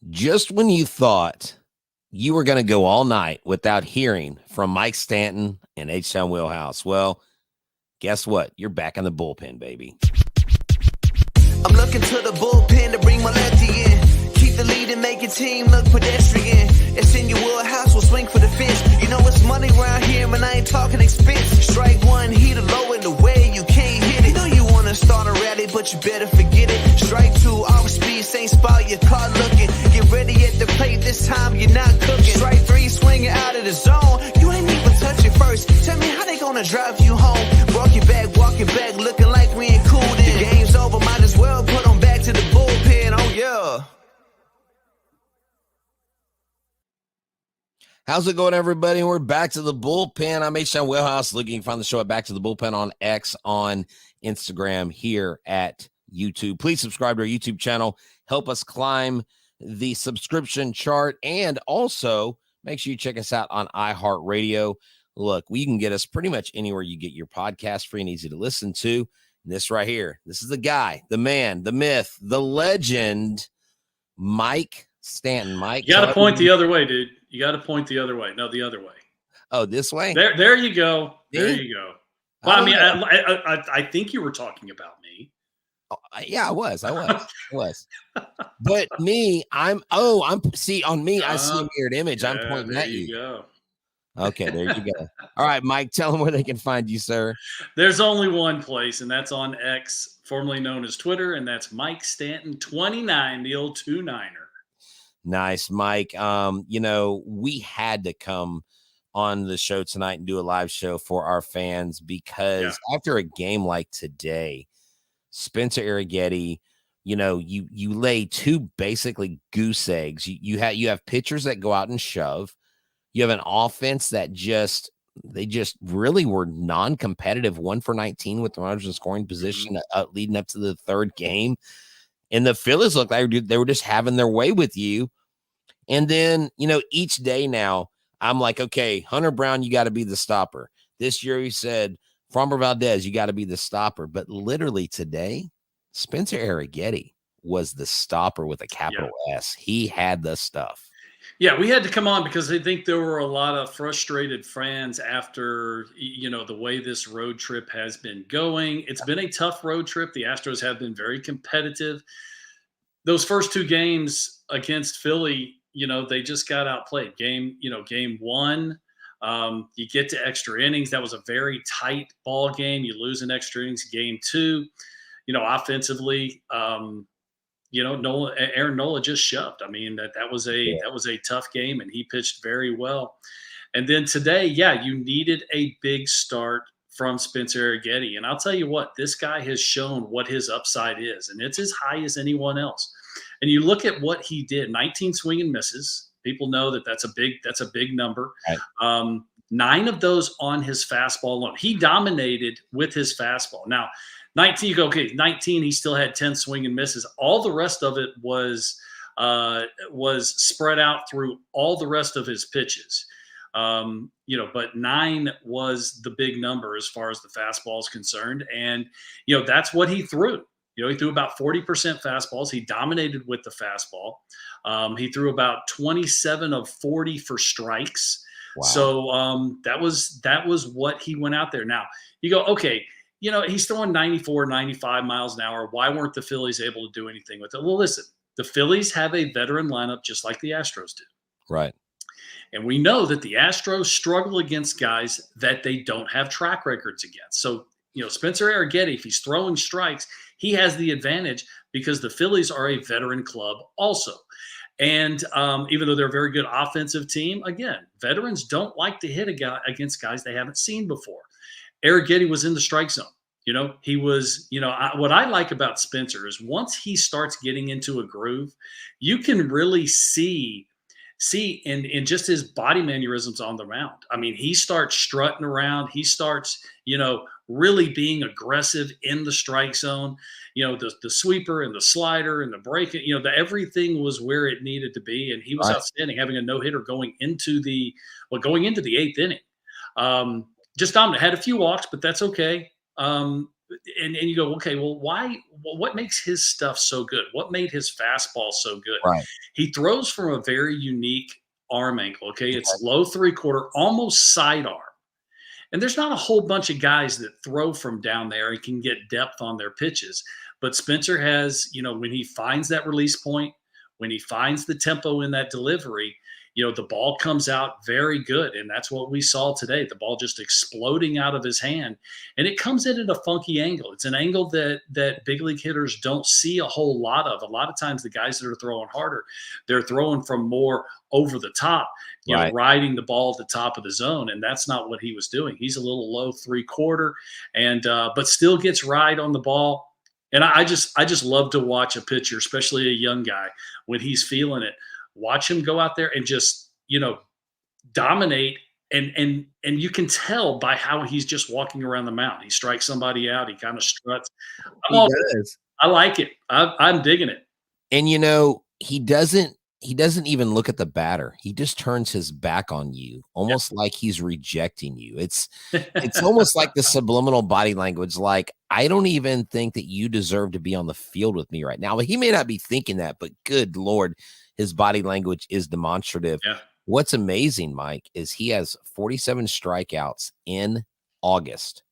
Just when you thought you were going to go all night without hearing from Mike Stanton and H-Town Wheelhouse, well, guess what? You're back in the bullpen, baby. I'm looking to the bullpen to bring my lefty in. Keep the lead and make your team look pedestrian. It's in your wheelhouse, we'll swing for the fence. You know it's money around here, and I ain't talking expense. Strike one, heat low in the way, you can't hit it. You know you wanna start a rally, but you better forget it. Strike two, off speed, same spot, your car looking. Get ready at the plate, this time you're not cooking. Strike three, swinging out of the zone. You ain't even touch it first. Tell me how they gonna drive you home. Walking back, looking like we ain't cool then. The game's over, might as well put them back to the bullpen, oh yeah. How's it going, everybody? We're back to the bullpen. I'm H-Town Wheelhouse. Looking, you can find the show at Back to the Bullpen on X, on Instagram, here at YouTube. Please subscribe to our YouTube channel. Help us climb the subscription chart. And also, make sure you check us out on iHeartRadio. Look, you can get us pretty much anywhere you get your podcast, free and easy to listen to. And this right here, this is the guy, the man, the myth, the legend, Mike Stanton. Mike, you got to point the other way, dude. You got to point the other way. No, the other way. Oh, this way? There you go. There you go. Well, I mean, I think you were talking about me. Yeah, I was. But me, see, on me, I see a mirrored image. I'm pointing at you. Go. Okay, there you go. All right, Mike, tell them where they can find you, sir. There's only one place, and that's on X, formerly known as Twitter, and that's Mike Stanton 29, the old 2-9er. Nice, Mike. We had to come on the show tonight and do a live show for our fans because after a game like today, Spencer Arrighetti, you lay two basically goose eggs. You have pitchers that go out and shove. You have an offense that they just really were non-competitive, 1 for 19 with the runners in scoring position leading up to the third game. And the Phillies looked like they were just having their way with you. And then, each day now, I'm like, okay, Hunter Brown, you got to be the stopper. This year he said, Framber Valdez, you got to be the stopper. But literally today, Spencer Arrighetti was the stopper with a capital S. He had the stuff. Yeah, we had to come on because I think there were a lot of frustrated fans after, the way this road trip has been going. It's been a tough road trip. The Astros have been very competitive. Those first two games against Philly, they just got outplayed. Game one, you get to extra innings. That was a very tight ball game. You lose in extra innings. Game two, offensively, Aaron Nola just shoved. I mean, that was a tough game, and he pitched very well. And then today, you needed a big start from Spencer Arrighetti. And I'll tell you what, this guy has shown what his upside is, and it's as high as anyone else. And you look at what he did, 19 swing and misses. People know that's a big number. Right. 9 of those on his fastball alone. He dominated with his fastball. Now, 19, you go, okay, 19, he still had 10 swing and misses. All the rest of it was spread out through all the rest of his pitches. But 9 was the big number as far as the fastball is concerned. And, that's what he threw. He threw about 40% fastballs. He dominated with the fastball. He threw about 27 of 40 for strikes. Wow. So that was what he went out there. Now, you go, okay, he's throwing 94, 95 miles an hour. Why weren't the Phillies able to do anything with it? Well, listen, the Phillies have a veteran lineup just like the Astros do. Right. And we know that the Astros struggle against guys that they don't have track records against. So, Spencer Arrighetti, if he's throwing strikes, he has the advantage because the Phillies are a veteran club also. And even though they're a very good offensive team, again, veterans don't like to hit against guys they haven't seen before. Arrighetti was in the strike zone. He was, what I like about Spencer is once he starts getting into a groove, you can really see in just his body mannerisms on the mound. I mean, he starts strutting around. He starts, really being aggressive in the strike zone. The sweeper and the slider and the break, everything was where it needed to be. And he was outstanding, having a no-hitter going into the 8th inning. Just dominant. Had a few walks, but that's okay. and you go, okay, well, what makes his stuff so good? What made his fastball so good? Right. He throws from a very unique arm angle. Okay. It's low 3/4, almost sidearm. And there's not a whole bunch of guys that throw from down there and can get depth on their pitches. But Spencer has, when he finds that release point, when he finds the tempo in that delivery, the ball comes out very good. And that's what we saw today. The ball just exploding out of his hand. And it comes in at a funky angle. It's an angle that big league hitters don't see a whole lot of. A lot of times the guys that are throwing harder, they're throwing from more over the top, Right. riding the ball at the top of the zone. And that's not what he was doing. He's a little low 3/4 and but still gets ride on the ball. And I just love to watch a pitcher, especially a young guy, when he's feeling it. Watch him go out there and just, dominate. And you can tell by how he's just walking around the mound. He strikes somebody out. He kind of struts. I like it. I'm digging it. And he doesn't even look at the batter. He just turns his back on you, almost like he's rejecting you. It's almost like the subliminal body language. Like, I don't even think that you deserve to be on the field with me right now. But he may not be thinking that, but good Lord, his body language is demonstrative. Yeah. What's amazing, Mike, is he has 47 strikeouts in August.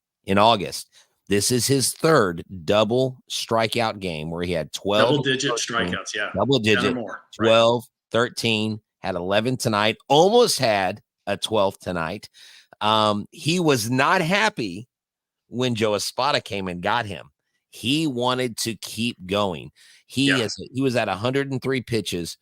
This is his third double strikeout game where he had 12 double-digit strikeouts, yeah. Double-digit, more, 12, 13, had 11 tonight, almost had a 12th tonight. He was not happy when Joe Espada came and got him. He wanted to keep going. He was at 103 pitches.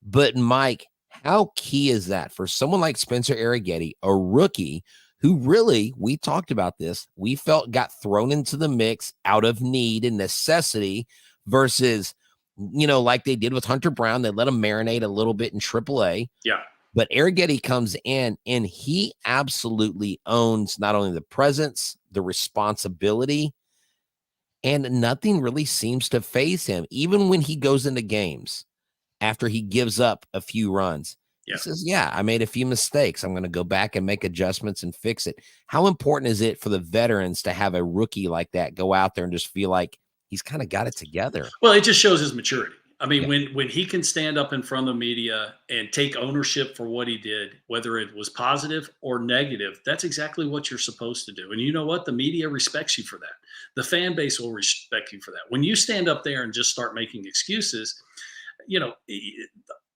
But, Mike, how key is that for someone like Spencer Arrighetti, a rookie who really, we talked about this, we felt got thrown into the mix out of need and necessity versus, like they did with Hunter Brown, they let him marinate a little bit in AAA. Yeah. But Arrighetti comes in and he absolutely owns not only the presence, the responsibility, and nothing really seems to faze him. Even when he goes into games after he gives up a few runs, he says, I made a few mistakes. I'm going to go back and make adjustments and fix it. How important is it for the veterans to have a rookie like that go out there and just feel like he's kind of got it together? Well, it just shows his maturity. I mean, when he can stand up in front of the media and take ownership for what he did, whether it was positive or negative, that's exactly what you're supposed to do. And you know what? The media respects you for that. The fan base will respect you for that. When you stand up there and just start making excuses,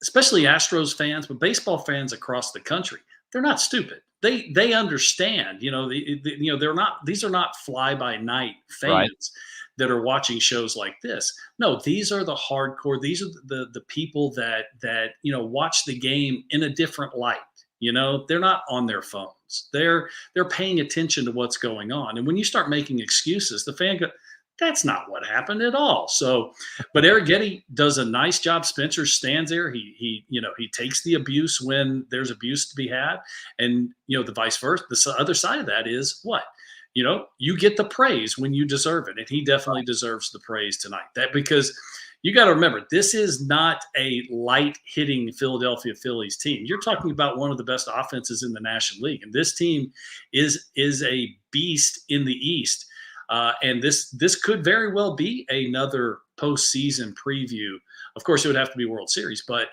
especially Astros fans, but baseball fans across the country, they're not stupid. They understand, they're not, these are not fly by night fans that are watching shows like this. No, these are the hardcore. These are the people that watch the game in a different light. They're not on their phones. They're paying attention to what's going on. And when you start making excuses, the fan goes, that's not what happened at all. So, but Arrighetti does a nice job. Spencer stands there. He takes the abuse when there's abuse to be had, and the vice versa. The other side of that is what, you get the praise when you deserve it, and he definitely deserves the praise tonight. That because you got to remember, this is not a light hitting Philadelphia Phillies team. You're talking about one of the best offenses in the National League, and this team is a beast in the East. And this could very well be another postseason preview. Of course, it would have to be World Series, but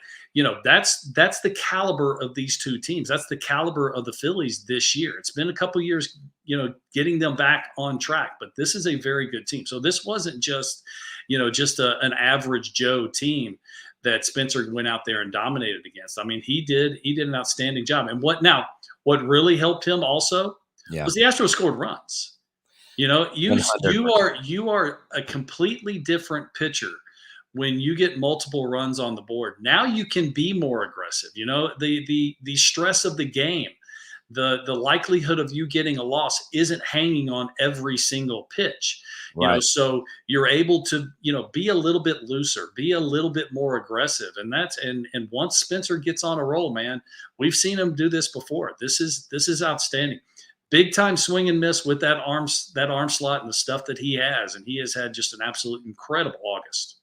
that's the caliber of these two teams. That's the caliber of the Phillies this year. It's been a couple years, getting them back on track, but this is a very good team. So this wasn't just an average Joe team that Spencer went out there and dominated against. I mean, he did an outstanding job. And what really helped him also was the Astros scored runs. You are a completely different pitcher when you get multiple runs on the board. Now you can be more aggressive. The stress of the game, the likelihood of you getting a loss isn't hanging on every single pitch. So you're able to be a little bit looser, be a little bit more aggressive, and and once Spencer gets on a roll, man, we've seen him do this before. This is outstanding. Big time swing and miss with that arm slot and the stuff that he has. And he has had just an absolute incredible August.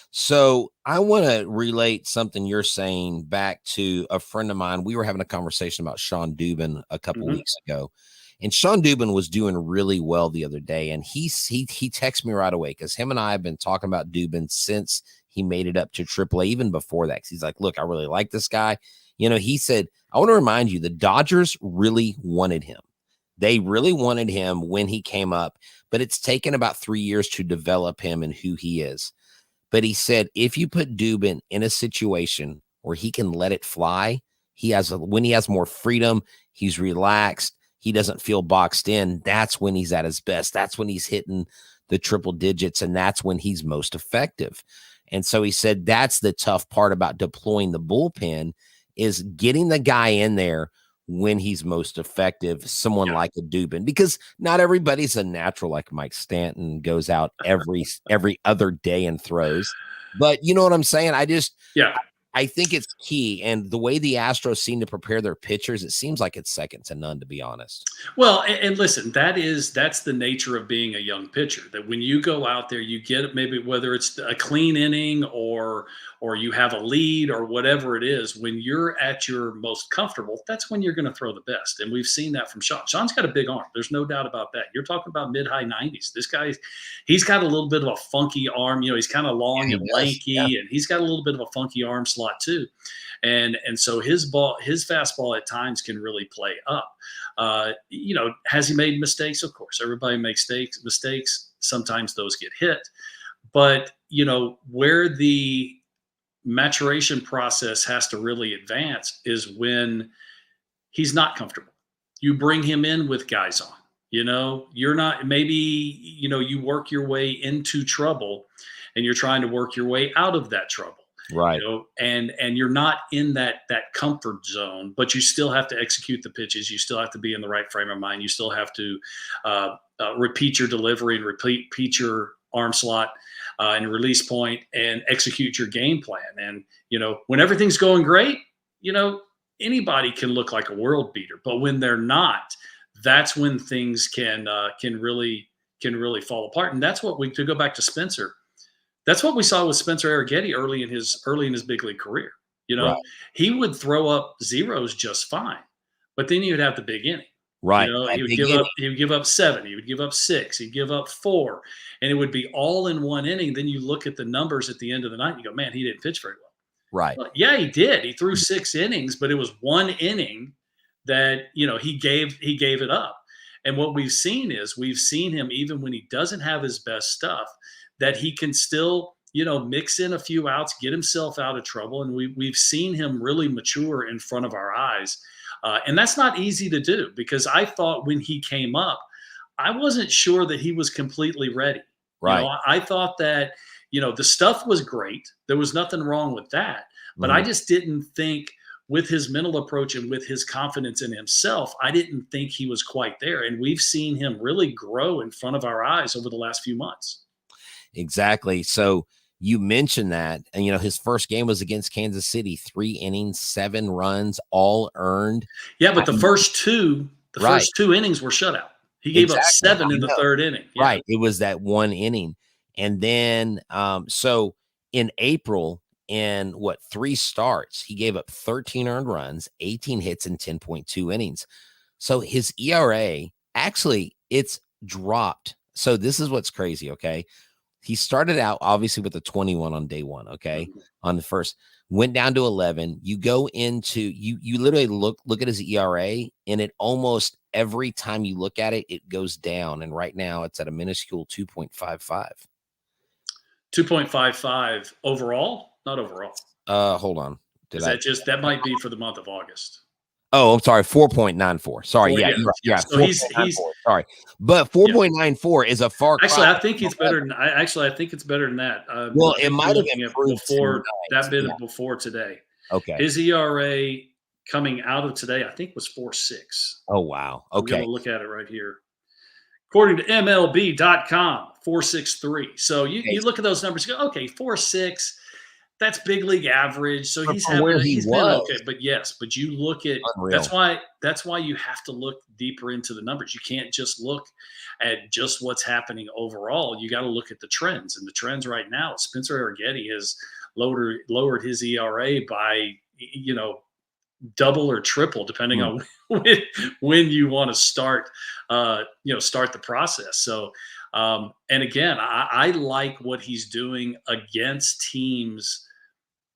So I want to relate something you're saying back to a friend of mine. We were having a conversation about Sean Dubin a couple weeks ago. And Sean Dubin was doing really well the other day, and he texted me right away because him and I have been talking about Dubin since he made it up to AAA, even before that. 'Cause he's like, look, I really like this guy. He said, I want to remind you, the Dodgers really wanted him. They really wanted him when he came up, but it's taken about 3 years to develop him and who he is. But he said, if you put Dubin in a situation where he can let it fly, when he has more freedom, he's relaxed, he doesn't feel boxed in. That's when he's at his best. That's when he's hitting the triple digits, and that's when he's most effective. And so he said that's the tough part about deploying the bullpen is getting the guy in there when he's most effective, someone like a Dubin, because not everybody's a natural like Mike Stanton goes out every other day and throws. But you know what I'm saying? I think it's key. And the way the Astros seem to prepare their pitchers, it seems like it's second to none, to be honest. Well, and listen, that's the nature of being a young pitcher, that when you go out there, you get maybe whether it's a clean inning or you have a lead or whatever it is, when you're at your most comfortable, that's when you're going to throw the best. And we've seen that from Sean. Sean's got a big arm. There's no doubt about that. You're talking about mid-high 90s. This guy, he's got a little bit of a funky arm. He's kind of long and lanky, and he's got a little bit of a funky arm slot too. And so his fastball at times can really play up. Has he made mistakes? Of course, everybody makes mistakes. Sometimes those get hit, but where the maturation process has to really advance is when he's not comfortable. You bring him in with guys on, you're not, maybe, you work your way into trouble and you're trying to work your way out of that trouble. Right. And you're not in that comfort zone, but you still have to execute the pitches. You still have to be in the right frame of mind. You still have to repeat your delivery and repeat your arm slot and release point and execute your game plan. And, when everything's going great, anybody can look like a world beater, but when they're not, that's when things can really fall apart. And that's what to go back to Spencer. That's what we saw with Spencer Arrighetti early in his big league career. Right. He would throw up zeros just fine, but then he would have the big inning. Right. He would give up 7, he would give up 6, he'd give up 4, and it would be all in one inning. Then you look at the numbers at the end of the night and you go, man, he didn't pitch very well. Right. Well, yeah, he did. He threw 6 innings, but it was one inning that, he gave it up. And what we've seen him, even when he doesn't have his best stuff, that he can still, mix in a few outs, get himself out of trouble. And we've seen him really mature in front of our eyes. And that's not easy to do, because I thought when he came up, I wasn't sure that he was completely ready. Right. I thought that, the stuff was great. There was nothing wrong with that. But I just didn't think, with his mental approach and with his confidence in himself, I didn't think he was quite there. And we've seen him really grow in front of our eyes over the last few months. Exactly. So you mentioned that, and his first game was against Kansas City, 3 innings, 7 runs, all earned. Yeah, but the first two innings were shutout. He gave up 7 in the third inning. Yeah. Right. It was that one inning. And then so in April, in 3 starts, he gave up 13 earned runs, 18 hits, and 10.2 innings. So his ERA, actually, it's dropped. So this is what's crazy, okay? He started out obviously with a 21 on day 1, okay? On the first, went down to 11. You go into you literally look at his ERA, and it almost every time you look at it, it goes down. And right now it's at a minuscule 2.55. 2.55 overall, not overall. Hold on. That might be for the month of August? Oh, I'm sorry, 4.94. Sorry, yeah. So he's sorry, but 4.94 is a far cry. Actually, I think it's better than. I think it's better than that. Well, it might have improved before today. Okay, his ERA coming out of today, I think, was 4.6. Oh wow. Okay, I'm gonna look at it right here. According to MLB.com, 4.63. So you look at those numbers, you go, okay, 4.6. That's big league average. So he's been okay. But you look at that's why you have to look deeper into the numbers. You can't just look at just what's happening overall. You got to look at the trends. And the trends right now, Spencer Arrighetti has lowered his ERA by double or triple, depending on when you want to start, start the process. So, and again, I like what he's doing against teams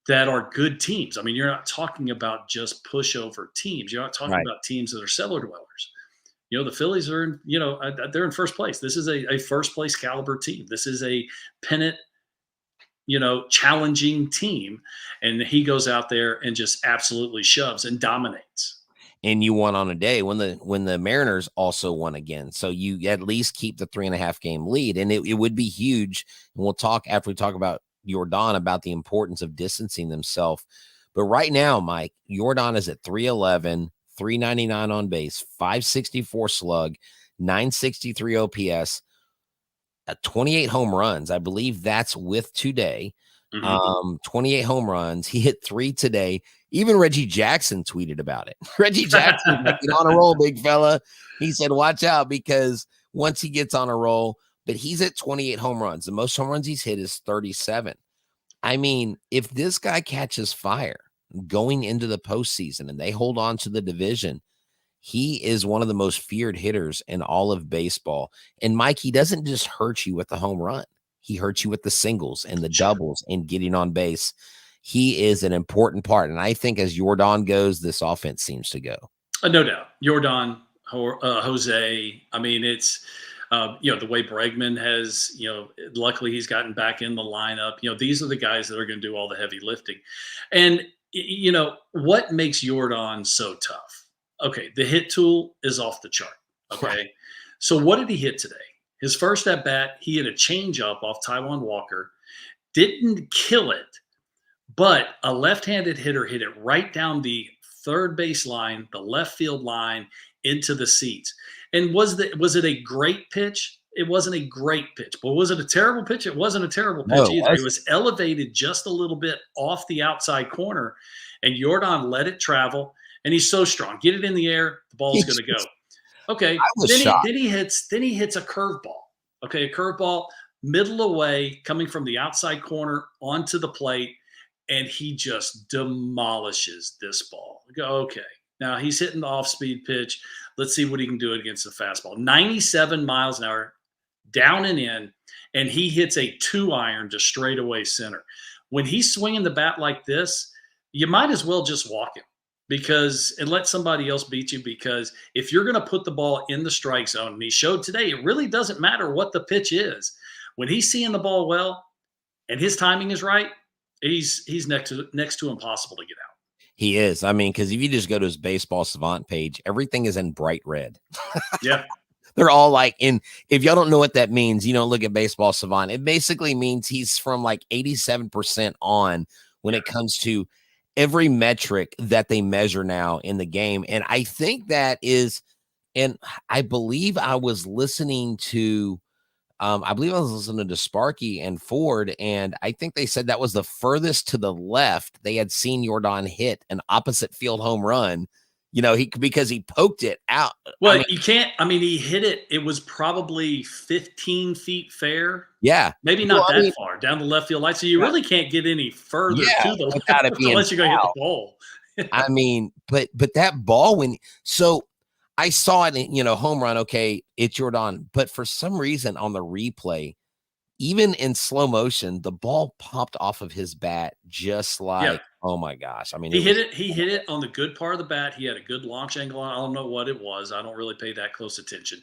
that are good teams. I mean, you're not talking about just pushover teams. You're not talking about teams that are cellar dwellers. The Phillies are in, they're in first place. This is a first place caliber team. This is a pennant, challenging team. And he goes out there and just absolutely shoves and dominates. And you won on a day when the Mariners also won again. So you at least keep the 3.5 game lead. And it would be huge. And we'll talk after we talk about Yordan about the importance of distancing themselves. But right now, Mike, Yordan is at 311, 399 on base, 564 slug, 963 OPS, 28 home runs. I believe that's with today. 28 home runs. He hit 3 today. Even Reggie Jackson tweeted about it. Reggie Jackson, get on a roll, big fella. He said, watch out, because once he gets on a roll, but he's at 28 home runs. The most home runs he's hit is 37. I mean, if this guy catches fire going into the postseason and they hold on to the division, he is one of the most feared hitters in all of baseball. And Mike, he doesn't just hurt you with the home run. He hurts you with the singles and the doubles and getting on base. He is an important part. And I think as Yordan goes, this offense seems to go. No doubt. Yordan, Jose. I mean, it's, the way Bregman has, luckily he's gotten back in the lineup. These are the guys that are going to do all the heavy lifting. And, what makes Yordan so tough? Okay, the hit tool is off the chart. Okay. Right. So what did he hit today? His first at bat, he hit a changeup off Taijuan Walker, didn't kill it, but a left-handed hitter hit it right down the third base line, the left field line, into the seats. And was it a great pitch? It wasn't a great pitch. But was it a terrible pitch? It wasn't a terrible pitch either. It was elevated just a little bit off the outside corner, and Yordan let it travel. And he's so strong. Get it in the air, the ball's going to go. Okay. Then he hits a curveball. Okay, a curveball, middle away, coming from the outside corner onto the plate, and he just demolishes this ball. Okay. Now he's hitting the off-speed pitch. Let's see what he can do against the fastball. 97 miles an hour, down and in, and he hits a 2-iron to straightaway center. When he's swinging the bat like this, you might as well just walk him and let somebody else beat you, because if you're going to put the ball in the strike zone, and he showed today, it really doesn't matter what the pitch is. When he's seeing the ball well and his timing is right, he's next to impossible to get out. He is. I mean, because if you just go to his Baseball Savant page, everything is in bright red. Yeah. They're all like, if y'all don't know what that means, you don't look at Baseball Savant. It basically means he's from like 87% on when it comes to every metric that they measure now in the game. And I think that is, and I believe I was listening to Sparky and Ford, and I think they said that was the furthest to the left they had seen Yordan hit an opposite field home run, because he poked it out. Well, he hit it. It was probably 15 feet fair. Yeah. Maybe not far down the left field line. So you really can't get any further to the left unless you're going to hit the pole. I mean, but that ball, so I saw it, home run. Okay, it's Yordan. But for some reason on the replay, even in slow motion, the ball popped off of his bat just like, oh my gosh. I mean, he hit it on the good part of the bat. He had a good launch angle on. I don't know what it was. I don't really pay that close attention.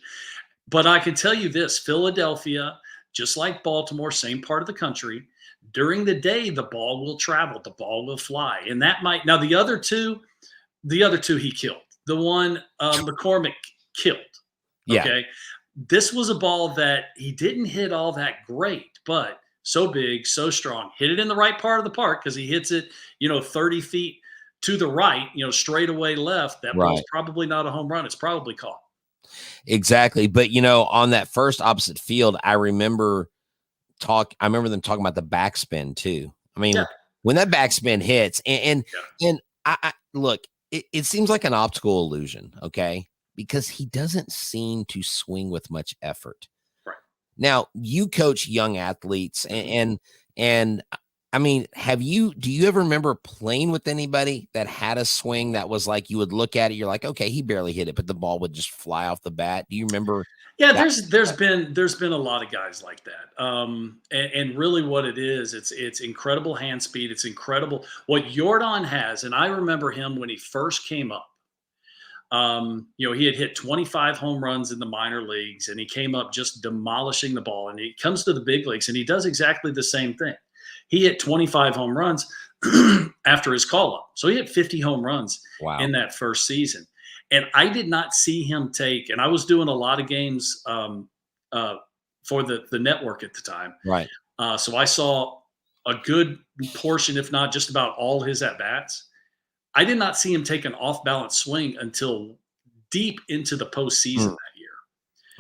But I can tell you this, Philadelphia, just like Baltimore, same part of the country, during the day, the ball will travel, the ball will fly. And that might, now the other two he killed. The one McCormick killed. Okay. Yeah. This was a ball that he didn't hit all that great, but so big, so strong. Hit it in the right part of the park because he hits it, 30 feet to the right, straight away left. That ball's probably not a home run. It's probably caught. Exactly. But, on that first opposite field, I remember them talking about the backspin too. I mean, when that backspin hits and I look, it seems like an optical illusion. Okay. Because he doesn't seem to swing with much effort. Right. Now, you coach young athletes, and I mean, do you ever remember playing with anybody that had a swing that was like, you would look at it, you're like, okay, he barely hit it, but the ball would just fly off the bat? Do you remember Yeah, that? there's been a lot of guys like that. And really what it is, it's incredible hand speed. It's incredible what Yordan has. And I remember him when he first came up. He had hit 25 home runs in the minor leagues, and he came up just demolishing the ball. And he comes to the big leagues, and he does exactly the same thing. He hit 25 home runs after his call up, so he hit 50 home runs in that first season. And I did not see him take. And I was doing a lot of games for the network at the time, Right. So I saw a good portion, if not just about all his at bats. I did not see him take an off balance swing until deep into the postseason that year.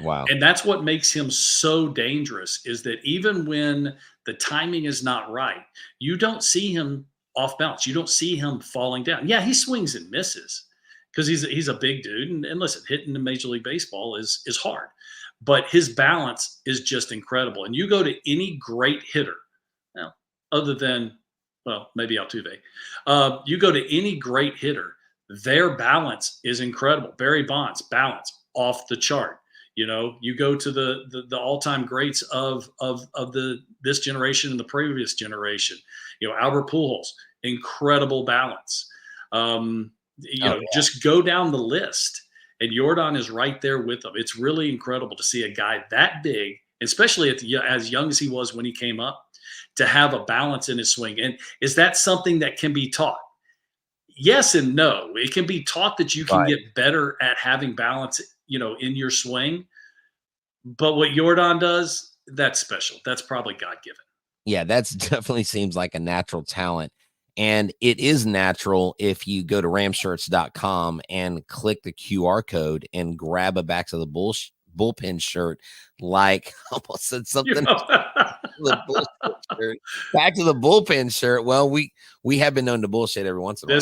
Wow. And that's what makes him so dangerous, is that even when the timing is not right, you don't see him off balance. You don't see him falling down. Yeah, he swings and misses because he's a big dude. And listen, hitting in Major League Baseball is hard. But his balance is just incredible. And you go to any great hitter, now, other than, well, maybe Altuve. You go to any great hitter, their balance is incredible. Barry Bonds, balance off the chart. You go to the all-time greats of this generation and the previous generation. Albert Pujols, incredible balance. Just go down the list, and Yordan is right there with them. It's really incredible to see a guy that big, especially as young as he was when he came up, to have a balance in his swing. And is that something that can be taught? Yes and no. It can be taught that you can get better at having balance, in your swing. But what Yordan does, that's special. That's probably God-given. Yeah, that's definitely seems like a natural talent. And it is natural if you go to ramshirts.com and click the QR code and grab a back to the bullpen shirt, like almost said something. The bullshit shirt. Back to the bullpen shirt. Well, we have been known to bullshit every once in a while.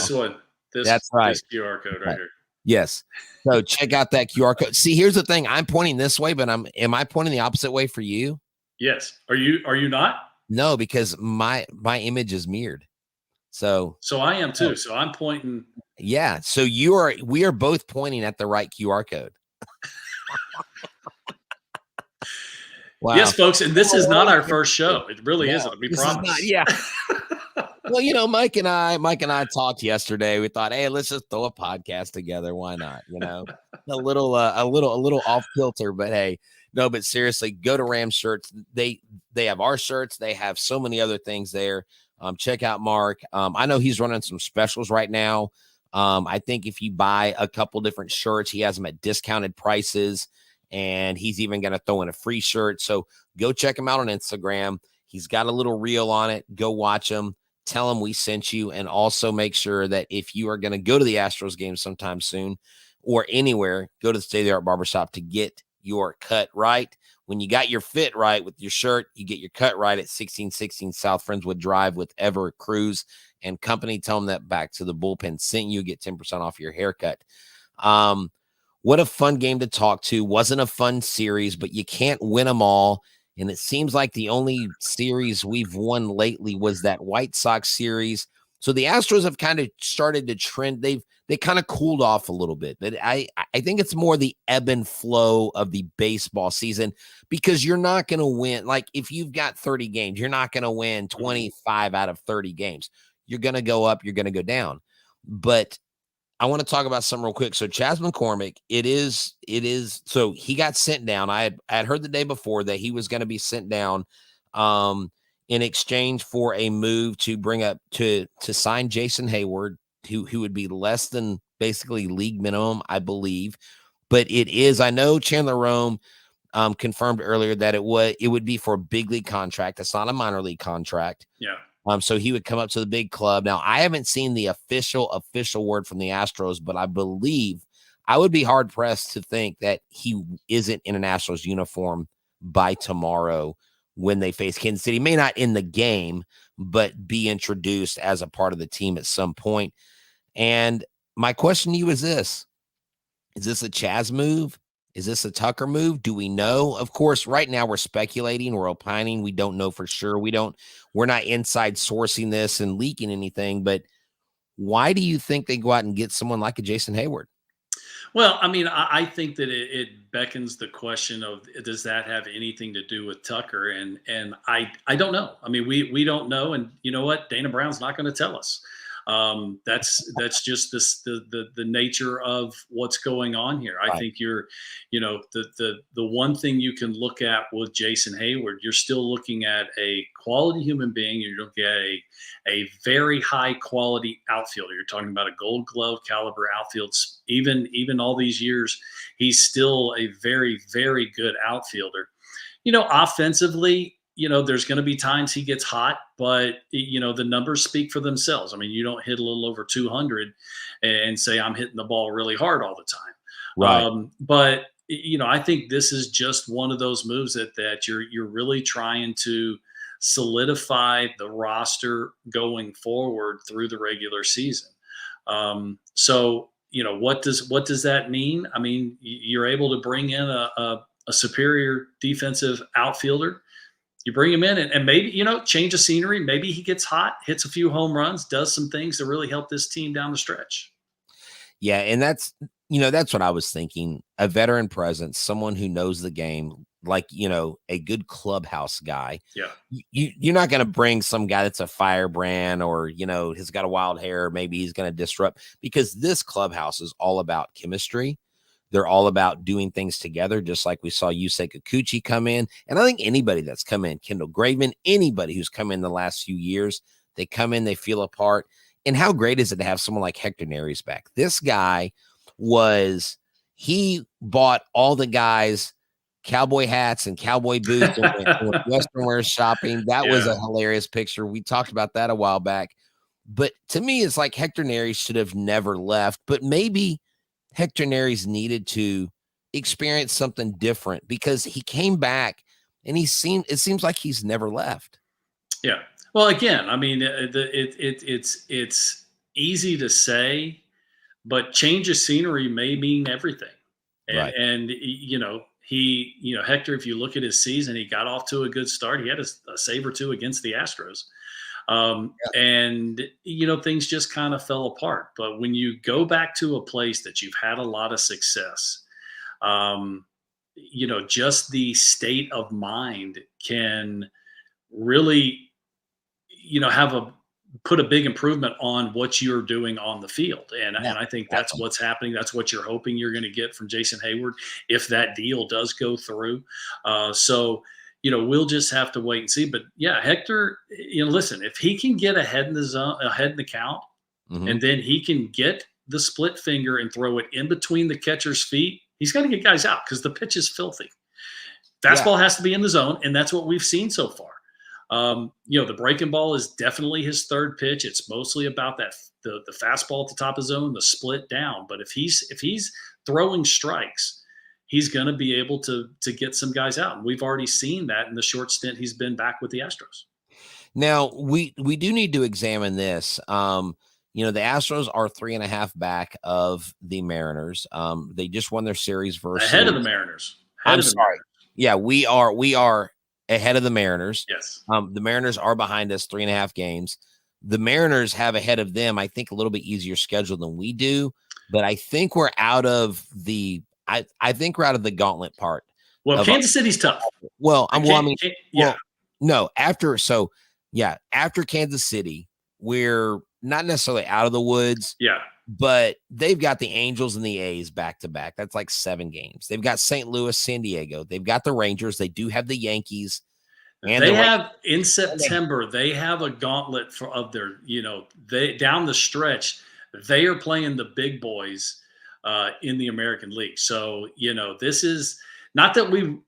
That's right. This QR code right here. Yes. So check out that QR code. See, here's the thing. I'm pointing this way, but am I pointing the opposite way for you? Yes. Are you not? No, because my image is mirrored. So I am too. So I'm pointing. Yeah. So we are both pointing at the right QR code. Wow. Yes, folks, and this is not our first show. It really isn't. We promise. Yeah. Well, Mike and I talked yesterday. We thought, hey, let's just throw a podcast together. Why not? A little off kilter, but hey, no. But seriously, go to Ram Shirts. They have our shirts. They have so many other things there. Check out Mark. I know he's running some specials right now. I think if you buy a couple different shirts, he has them at discounted prices. And he's even going to throw in a free shirt. So go check him out on Instagram. He's got a little reel on it. Go watch him. Tell him we sent you. And also make sure that if you are going to go to the Astros game sometime soon or anywhere, go to the State of the Art Barbershop to get your cut right. When you got your fit right with your shirt, you get your cut right at 1616 South Friendswood Drive with Everett Cruz and Company. Tell them that Back to the Bullpen sent you. Get 10% off your haircut. What a fun game to talk to. Wasn't a fun series, but you can't win them all. And it seems like the only series we've won lately was that White Sox series. So the Astros have kind of started to trend. They kind of cooled off a little bit. But I think it's more the ebb and flow of the baseball season, because you're not going to win. Like if you've got 30 games, you're not going to win 25 out of 30 games. You're going to go up, you're going to go down. But I want to talk about something real quick. So Chas McCormick, it is. So he got sent down. I had heard the day before that he was going to be sent down in exchange for a move to bring up to sign Jason Hayward, who would be less than basically league minimum, I believe. But it is, I know Chandler Rome confirmed earlier that it would be for a big league contract. It's not a minor league contract. Yeah. So he would come up to the big club. Now, I haven't seen the official word from the Astros, but I believe I would be hard pressed to think that he isn't in an Astros uniform by tomorrow when they face Kansas City. May not in the game, but be introduced as a part of the team at some point. And my question to you is this: is this a Chas move? Is this a Tucker move? Do we know? Of course, right now we're speculating, we're opining. We don't know for sure. We're not inside sourcing this and leaking anything, but why do you think they go out and get someone like a Jason Hayward? Well, I mean, I think that it beckons the question of, does that have anything to do with Tucker? And I don't know. I mean, we don't know, and you know what? Dana Brown's not going to tell us. That's just the nature of what's going on here. I think the one thing you can look at with Jason Hayward, you're still looking at a quality human being. You're looking at a very high quality outfielder. You're talking about a Gold Glove caliber outfield. Even all these years, he's still a very, very good outfielder. Offensively, there's going to be times he gets hot, but the numbers speak for themselves. I mean, you don't hit a little over 200 and say I'm hitting the ball really hard all the time. Right. But I think this is just one of those moves that you're really trying to solidify the roster going forward through the regular season. So what does that mean? I mean, you're able to bring in a superior defensive outfielder. You bring him in and maybe, change of scenery. Maybe he gets hot, hits a few home runs, does some things to really help this team down the stretch. Yeah. And that's what I was thinking. A veteran presence, someone who knows the game, like, a good clubhouse guy. Yeah. You're not going to bring some guy that's a firebrand or, has got a wild hair. Maybe he's going to disrupt, because this clubhouse is all about chemistry. They're all about doing things together, just like we saw Yusei Kikuchi come in. And I think anybody that's come in, Kendall Graveman, anybody who's come in the last few years, they come in, they feel a part. And how great is it to have someone like Hector Neris back? This guy he bought all the guys cowboy hats and cowboy boots and Western wear shopping. That was a hilarious picture. We talked about that a while back. But to me, it's like Hector Neris should have never left, but maybe Hector Neris needed to experience something different, because he came back and it seems like he's never left. Yeah. Well, again, I mean, it's easy to say, but change of scenery may mean everything. And, Right. and Hector, if you look at his season, he got off to a good start. He had a save or two against the Astros. And things just kind of fell apart. But when you go back to a place that you've had a lot of success, just the state of mind can really, put a big improvement on what you're doing on the field. And I think that's what's happening. That's what you're hoping you're going to get from Jason Hayward if that deal does go through. We'll just have to wait and see. But yeah, Hector, listen, if he can get ahead in the count, and then he can get the split finger and throw it in between the catcher's feet, he's got to get guys out because the pitch is filthy. Fastball has to be in the zone, and that's what we've seen so far. The breaking ball is definitely his third pitch. It's mostly about that the fastball at the top of the zone, the split down. But if he's throwing strikes, he's going to be able to get some guys out. And we've already seen that in the short stint he's been back with the Astros. Now, we do need to examine this. The Astros are 3.5 back of the Mariners. They just won their series versus ahead of the Mariners. Yeah, we are ahead of the Mariners. Yes. The Mariners are behind us 3.5 games. The Mariners have ahead of them, I think, a little bit easier schedule than we do. But I think we're out of the I think we're out of the gauntlet part. Well, Kansas City's tough. Well, after Kansas City, we're not necessarily out of the woods. Yeah. But they've got the Angels and the A's back to back. That's like 7 games. They've got St. Louis, San Diego. They've got the Rangers. They do have the Yankees. And they have in September, they have a gauntlet of their, they down the stretch, they are playing the big boys in the American League. So, this is not that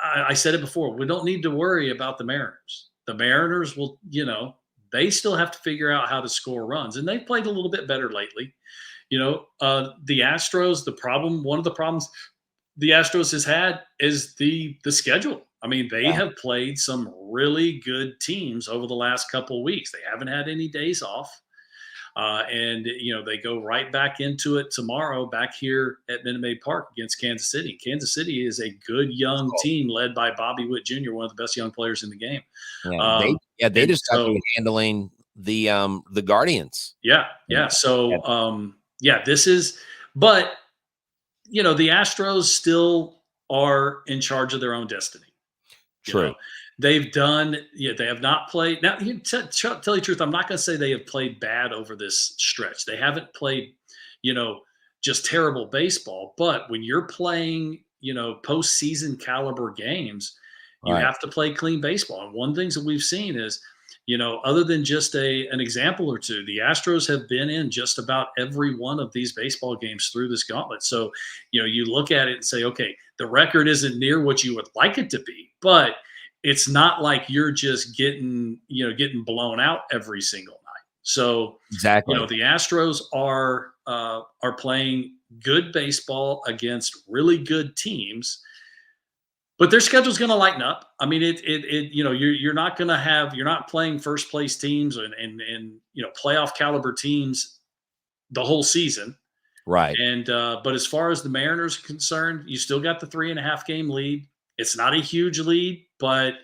I said it before, we don't need to worry about the Mariners. The Mariners will, they still have to figure out how to score runs, and they've played a little bit better lately. The Astros, one of the problems the Astros has had is the schedule. I mean, they have played some really good teams over the last couple of weeks. They haven't had any days off. And they go right back into it tomorrow, back here at Minute Maid Park against Kansas City. Kansas City is a good young team led by Bobby Witt Jr., one of the best young players in the game. They just got through handling the Guardians. Yeah. So this is, but the Astros still are in charge of their own destiny. True. They've done, they have not played. Now, tell you the truth, I'm not going to say they have played bad over this stretch. They haven't played, just terrible baseball. But when you're playing, postseason caliber games, you have to play clean baseball. And one thing that we've seen is, other than just an example or two, the Astros have been in just about every one of these baseball games through this gauntlet. So, you look at it and say, okay, the record isn't near what you would like it to be, but it's not like you're just getting blown out every single night. So exactly, the Astros are playing good baseball against really good teams, but their schedule's going to lighten up. I mean, you're not playing first place teams and playoff caliber teams the whole season. Right. And but as far as the Mariners are concerned, you still got the 3.5 game lead. It's not a huge lead, but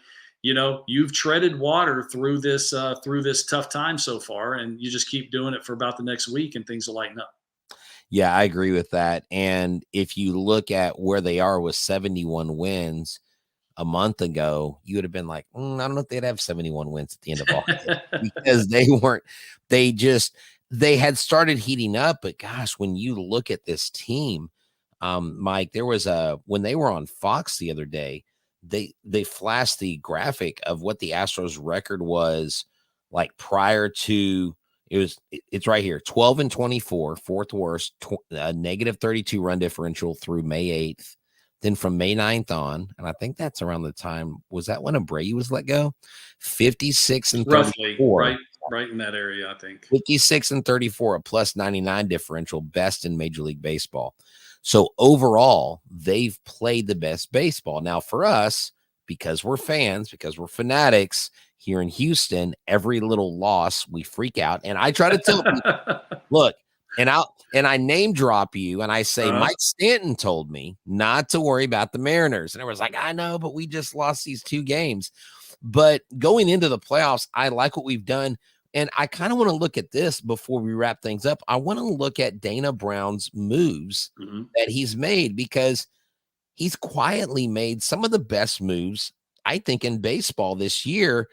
you've treaded water through this tough time so far, and you just keep doing it for about the next week, and things will lighten up. Yeah, I agree with that. And if you look at where they are with 71 wins a month ago, you would have been like, I don't know if they'd have 71 wins at the end of August because they weren't. They had started heating up, but gosh, when you look at this team. Mike, there was when they were on Fox the other day, they flashed the graphic of what the Astros record was like prior to it's right here, 12-24, fourth worst, negative 32 run differential through May 8th. Then from May 9th on, and I think that's around the time, was that when Brady was let go? 56-34. Roughly, right in that area, I think. 56-34, a plus 99 differential, best in Major League Baseball. So overall, they've played the best baseball. Now for us, because we're fans, because we're fanatics here in Houston, every little loss, we freak out. And I try to tell people, look, and I name drop you and I say, Mike Stanton told me not to worry about the Mariners. And everyone's like, I know, but we just lost these 2 games. But going into the playoffs, I like what we've done. And I kind of want to look at this before we wrap things up. I want to look at Dana Brown's moves that he's made, because he's quietly made some of the best moves, I think, in baseball this year.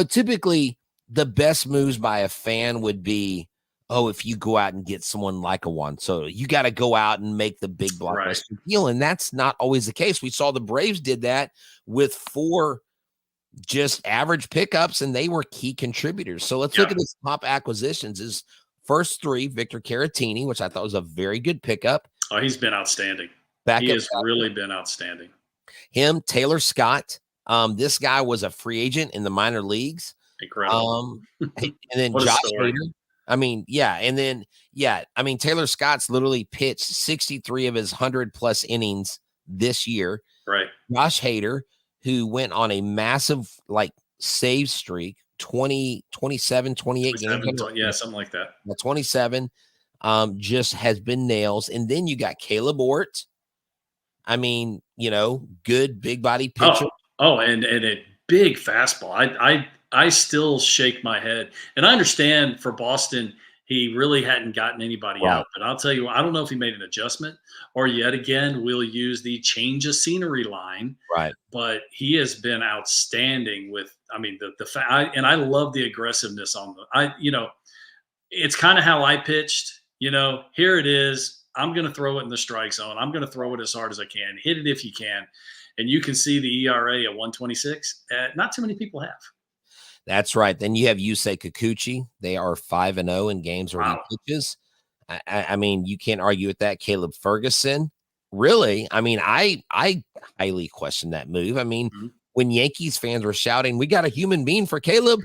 Typically the best moves by a fan would be, if you go out and get someone like a Juan Soto, you got to go out and make the big blockbuster deal. And that's not always the case. We saw the Braves did that with 4 just average pickups, and they were key contributors. So let's look at his top acquisitions. His first 3, Victor Caratini, which I thought was a very good pickup. Oh, he's been outstanding. He has really been outstanding. Him, Taylor Scott. This guy was a free agent in the minor leagues. Incredible. And then Josh Hader. Taylor Scott's literally pitched 63 of his 100+ innings this year. Right. Josh Hader, who went on a massive save streak, 27, 28 games. Yeah, something like that. 27 just has been nails. And then you got Caleb Ort. I mean, good big body pitcher. And a big fastball. I still shake my head. And I understand for Boston, he really hadn't gotten anybody out. But I'll tell you, I don't know if he made an adjustment or yet again we'll use the change of scenery line. Right. But he has been outstanding with, and I love the aggressiveness on it's kind of how I pitched. Here it is. I'm going to throw it in the strike zone. I'm going to throw it as hard as I can. Hit it if you can. And you can see the ERA at 1.26. Not too many people have. That's right. Then you have Yusei Kikuchi. They are 5-0 in games where he pitches. I mean, you can't argue with that. Caleb Ferguson, really? I mean, I highly question that move. I mean, when Yankees fans were shouting, "We got a human being for Caleb,"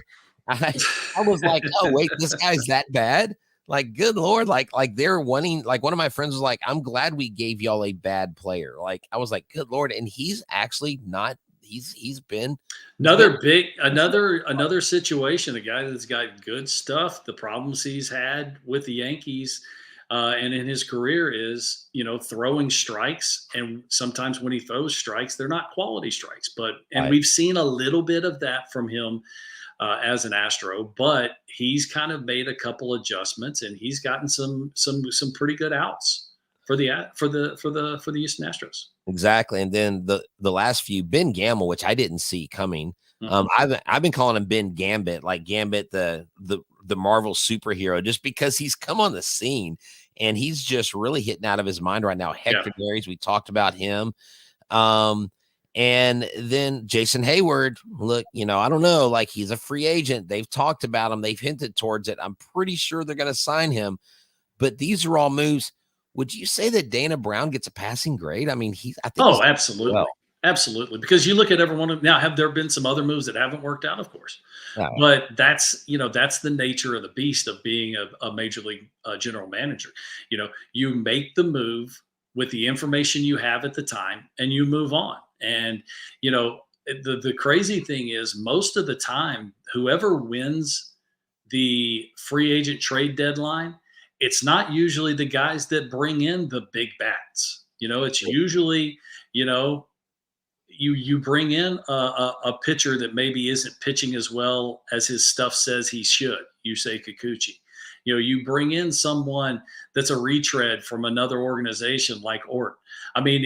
I was like, "Oh wait, this guy's that bad?" Like, good Lord, like they're wanting. Like one of my friends was like, "I'm glad we gave y'all a bad player." Like I was like, "Good Lord," and he's actually not. he's been another situation. A guy that's got good stuff. The problems he's had with the Yankees and in his career is, throwing strikes. And sometimes when he throws strikes, they're not quality strikes. And we've seen a little bit of that from him as an Astro, but he's kind of made a couple adjustments and he's gotten some pretty good outs for the Houston Astros. Exactly. And then the last few, Ben Gamel, which I didn't see coming. I've been calling him Ben Gambit, like Gambit, the Marvel superhero, just because he's come on the scene and he's just really hitting out of his mind right now. Hector Neris, we talked about him. And then Jason Hayward, look, I don't know, like he's a free agent. They've talked about him. They've hinted towards it. I'm pretty sure they're going to sign him, but these are all moves. Would you say that Dana Brown gets a passing grade? I mean, absolutely. Well. Absolutely. Because you look at every one of now, have there been some other moves that haven't worked out? Of course. No. But that's the nature of the beast of being a major league general manager. You make the move with the information you have at the time and you move on. And, the crazy thing is most of the time, whoever wins the free agent trade deadline, it's not usually the guys that bring in the big bats. It's usually, you bring in a pitcher that maybe isn't pitching as well as his stuff says he should. You say Kikuchi. You bring in someone that's a retread from another organization like Ort. I mean,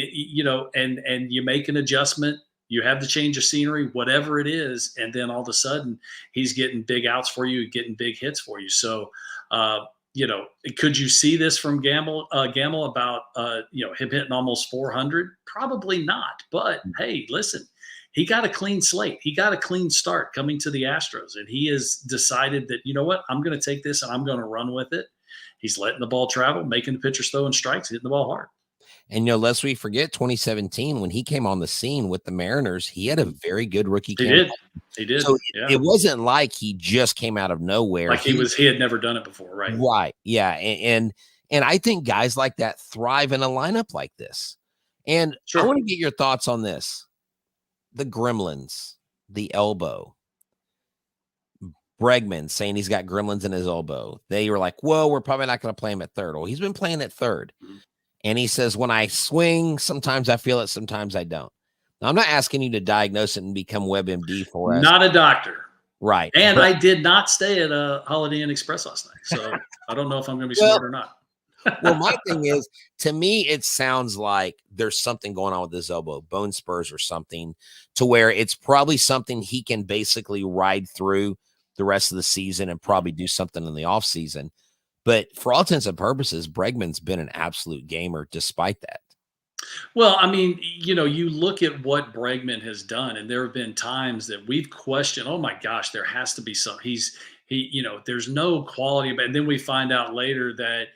and you make an adjustment. You have the change of scenery, whatever it is, and then all of a sudden he's getting big outs for you, getting big hits for you. So, could you see this from Gamble about him hitting almost 400? Probably not. But hey, listen, he got a clean slate. He got a clean start coming to the Astros, and he has decided that, I'm going to take this and I'm going to run with it. He's letting the ball travel, making the pitchers throwing strikes, hitting the ball hard. And lest we forget 2017 when he came on the scene with the Mariners, he had a very good rookie campaign. He did. So it wasn't like he just came out of nowhere. Like he had never done it before, right? Right. Yeah. And I think guys like that thrive in a lineup like this. And I want to get your thoughts on this. The gremlins, the elbow. Bregman saying he's got gremlins in his elbow. They were like, well, we're probably not going to play him at third. Well, he's been playing at third. Mm-hmm. And he says, when I swing, sometimes I feel it, sometimes I don't. Now, I'm not asking you to diagnose it and become WebMD for us. Not a doctor. Right. And I did not stay at a Holiday Inn Express last night. So I don't know if I'm going to be smart or not. Well, my thing is, to me, it sounds like there's something going on with his elbow, bone spurs or something, to where it's probably something he can basically ride through the rest of the season and probably do something in the offseason. But for all intents and purposes, Bregman's been an absolute gamer despite that. Well, I mean, you look at what Bregman has done, and there have been times that we've questioned, oh my gosh, there has to be some, there's no quality. And then we find out later that,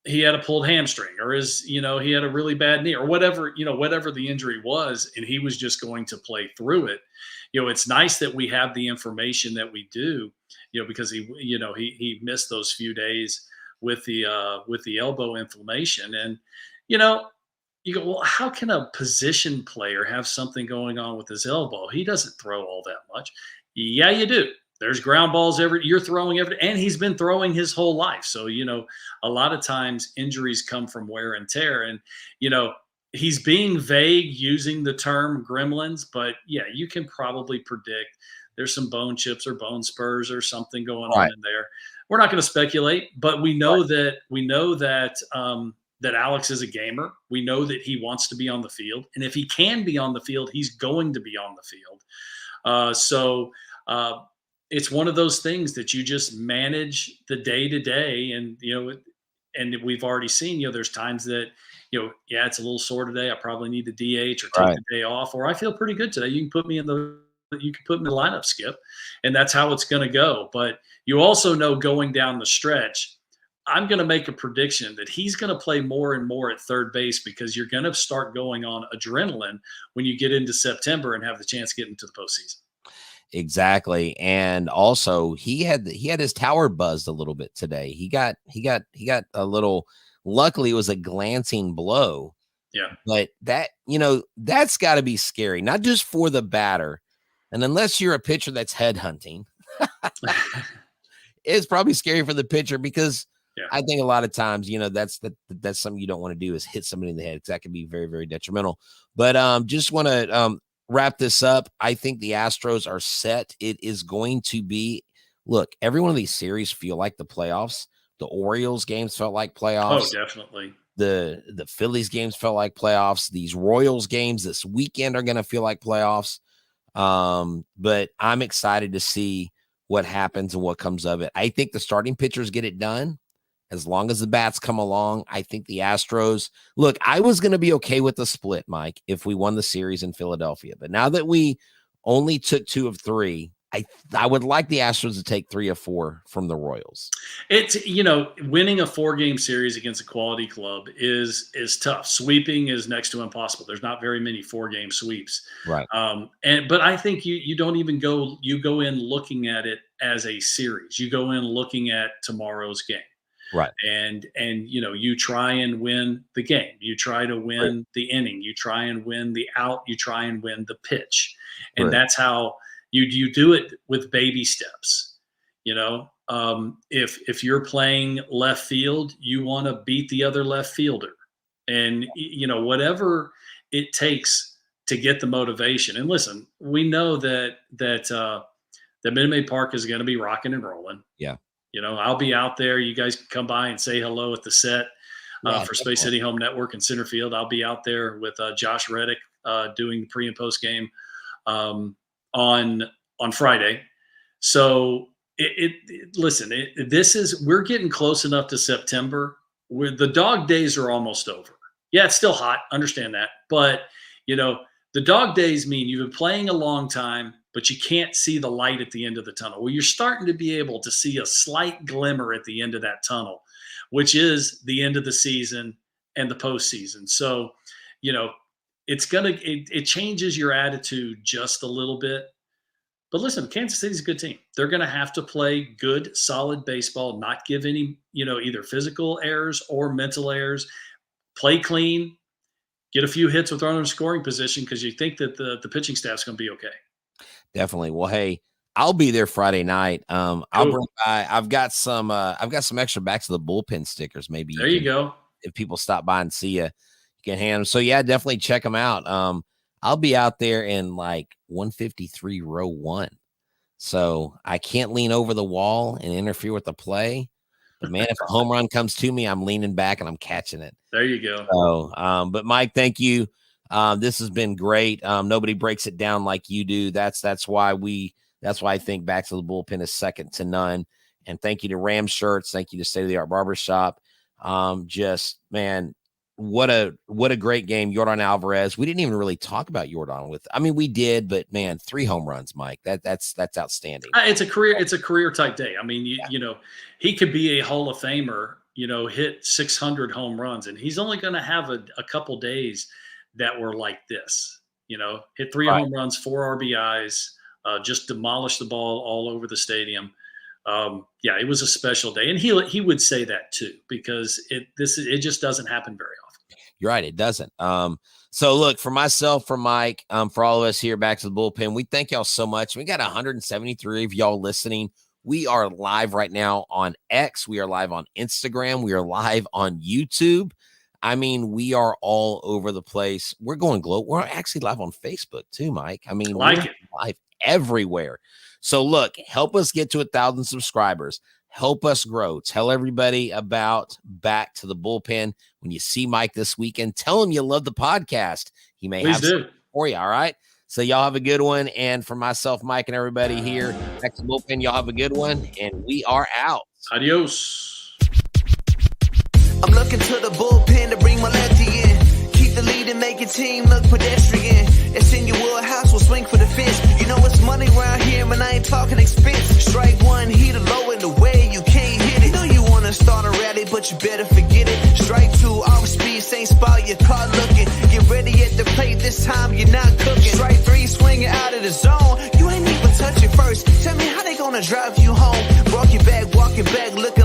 he had a pulled hamstring or he had a really bad knee or whatever the injury was, and he was just going to play through it. It's nice that we have the information that we do, because he missed those few days with the elbow inflammation. And, you go, well, how can a position player have something going on with his elbow? He doesn't throw all that much. Yeah, you do. There's ground balls you're throwing and he's been throwing his whole life. So, a lot of times injuries come from wear and tear, and, he's being vague using the term gremlins, but yeah, you can probably predict there's some bone chips or bone spurs or something going on in there. We're not going to speculate, but we know that that Alex is a gamer. We know that he wants to be on the field, and if he can be on the field, he's going to be on the field. So it's one of those things that you just manage the day to day, and and we've already seen, there's times that, it's a little sore today. I probably need the DH or take the day off, or I feel pretty good today. You can put me in the lineup, Skip, and that's how it's going to go. But you also know going down the stretch, I'm going to make a prediction that he's going to play more and more at third base, because you're going to start going on adrenaline when you get into September and have the chance to get into the postseason. Exactly. And also he had his tower buzzed a little bit today. He got a little, luckily it was a glancing blow, Yeah. But that's got to be scary, not just for the batter. And unless you're a pitcher that's headhunting, it's probably scary for the pitcher because I think a lot of times, that's something you don't want to do is hit somebody in the head because that can be very, very detrimental. But just want to wrap this up. I think the Astros are set. It is going to be, look, every one of these series feel like the playoffs. The Orioles games felt like playoffs. Oh, definitely. The Phillies games felt like playoffs. These Royals games this weekend are going to feel like playoffs. But I'm excited to see what happens and what comes of it. I think the starting pitchers get it done as long as the bats come along. I think the Astros, look, I was going to be okay with the split, Mike, if we won the series in Philadelphia. But now that we only took 2 of 3, I would like the Astros to take 3 of 4 from the Royals. It's, winning a 4-game series against a quality club is tough. Sweeping is next to impossible. There's not very many 4-game sweeps. Right. But I think you don't even go in looking at it as a series. You go in looking at tomorrow's game. Right. And you try and win the game. You try to win the inning. You try and win the out. You try and win the pitch. And that's how you do it with baby steps. If you're playing left field, you want to beat the other left fielder, and whatever it takes to get the motivation. And listen, we know that Minute Maid Park is going to be rocking and rolling. Yeah. I'll be out there. You guys can come by and say hello at the set for Space City Home Network in center field. I'll be out there with Josh Reddick doing the pre and post game on Friday. So we're getting close enough to September where the dog days are almost over. Yeah, it's still hot. Understand that. But, the dog days mean you've been playing a long time, but you can't see the light at the end of the tunnel. Well, you're starting to be able to see a slight glimmer at the end of that tunnel, which is the end of the season and the postseason. So, it changes your attitude just a little bit. But listen, Kansas City's a good team. They're going to have to play good, solid baseball, not give any, either physical errors or mental errors, play clean, get a few hits with runner in scoring position because you think that the pitching staff's going to be okay. Definitely. Well, hey, I'll be there Friday night. I'll bring by. I've got some extra backs of the bullpen stickers. Maybe there you go. If people stop by and see you, you can hand them. So yeah, definitely check them out. I'll be out there in like 153 row 1. So I can't lean over the wall and interfere with the play. But man, if a home run comes to me, I'm leaning back and I'm catching it. There you go. So, but Mike, thank you. This has been great. Nobody breaks it down like you do. That's why I think Back to the Bullpen is second to none. And thank you to Ram Shirts. Thank you to State of the Art Barbershop. Man, what a great game. Yordan Alvarez. We didn't even really talk about Yordan we did, but man, 3 home runs, Mike. That's outstanding. It's a career type day. I mean, he could be a Hall of Famer, hit 600 home runs, and he's only going to have a couple days that were like this, hit 3 home runs, 4 RBIs, just demolished the ball all over the stadium. It was a special day. And he would say that too, because it just doesn't happen very often. You're right. It doesn't. So look, for myself, for Mike, for all of us here back to the bullpen, we thank y'all so much. We got 173 of y'all listening. We are live right now on X. We are live on Instagram. We are live on YouTube. We are all over the place. We're going global. We're actually live on Facebook too, Mike. We're live everywhere. So look, help us get to 1,000 subscribers. Help us grow. Tell everybody about Back to the Bullpen. When you see Mike this weekend, tell him you love the podcast. He may have something for you. All right. So y'all have a good one. And for myself, Mike, and everybody here, Back to the Bullpen, y'all have a good one. And we are out. Adios. I'm looking to the bullpen to bring my lefty in. Keep the lead and make your team look pedestrian. It's in your wheelhouse, we'll swing for the fence. You know it's money around here, man, I ain't talking expense. Strike 1, heat a low in the way, you can't hit it. You know you wanna start a rally, but you better forget it. Strike 2, off speed, same spot, your car looking. Get ready at the plate, this time you're not cooking. Strike 3, swinging out of the zone. You ain't even touch it first. Tell me how they gonna drive you home. Walk your back, look